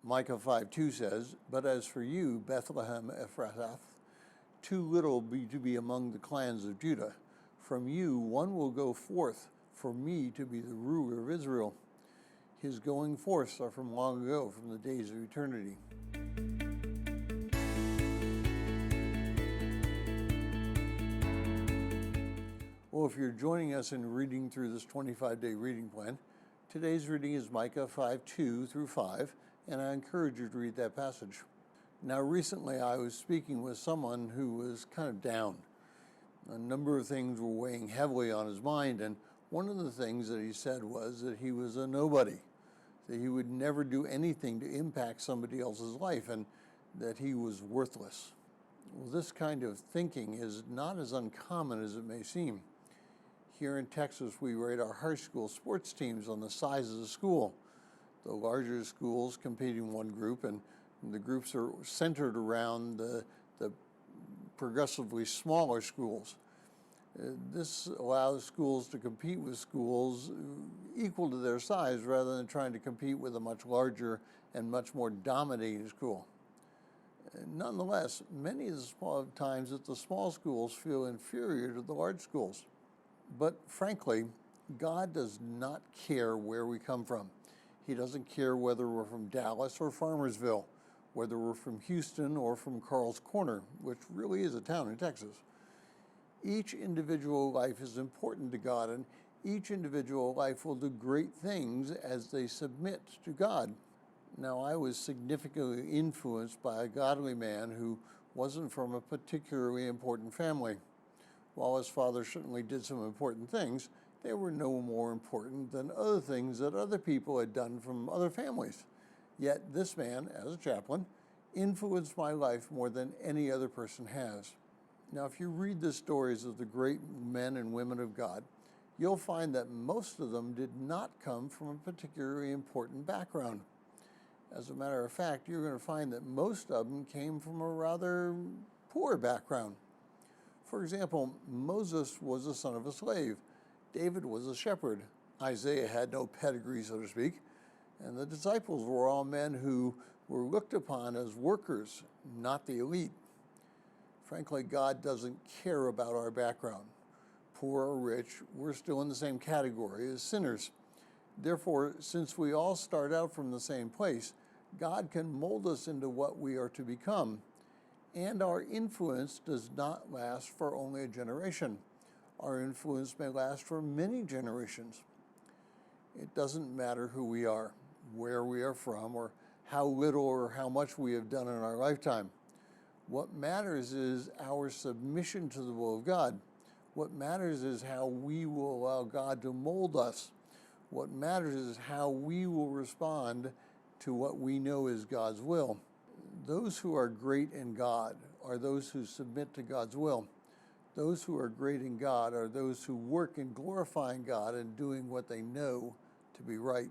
Micah 5:2 says, "But as for you, Bethlehem Ephrathah, too little to be among the clans of Judah. From you one will go forth for me to be the ruler of Israel. His going forths are from long ago, from the days of eternity." Well, if you're joining us in reading through this 25-day reading plan, today's reading is Micah 5:2 through 5, and I encourage you to read that passage. Now, recently I was speaking with someone who was kind of down. A number of things were weighing heavily on his mind, and one of the things that he said was that he was a nobody, that he would never do anything to impact somebody else's life, and that he was worthless. Well, this kind of thinking is not as uncommon as it may seem. Here in Texas, we rate our high school sports teams on the size of the school. The larger schools compete in one group, and the groups are centered around the progressively smaller schools. This allows schools to compete with schools equal to their size rather than trying to compete with a much larger and much more dominating school. Nonetheless, many of the times that the small schools feel inferior to the large schools. But frankly, God does not care where we come from. He doesn't care whether we're from Dallas or Farmersville, whether we're from Houston or from Carl's Corner, which really is a town in Texas. Each individual life is important to God, and each individual life will do great things as they submit to God. Now, I was significantly influenced by a godly man who wasn't from a particularly important family. While his father certainly did some important things, they were no more important than other things that other people had done from other families. Yet this man, as a chaplain, influenced my life more than any other person has. Now, if you read the stories of the great men and women of God, you'll find that most of them did not come from a particularly important background. As a matter of fact, you're going to find that most of them came from a rather poor background. For example, Moses was the son of a slave. David was a shepherd. Isaiah had no pedigree, so to speak. And the disciples were all men who were looked upon as workers, not the elite. Frankly, God doesn't care about our background. Poor or rich, we're still in the same category as sinners. Therefore, since we all start out from the same place, God can mold us into what we are to become. And our influence does not last for only a generation. Our influence may last for many generations. It doesn't matter who we are, where we are from, or how little or how much we have done in our lifetime. What matters is our submission to the will of God. What matters is how we will allow God to mold us. What matters is how we will respond to what we know is God's will. Those who are great in God are those who submit to God's will. Those who are great in God are those who work in glorifying God and doing what they know to be right.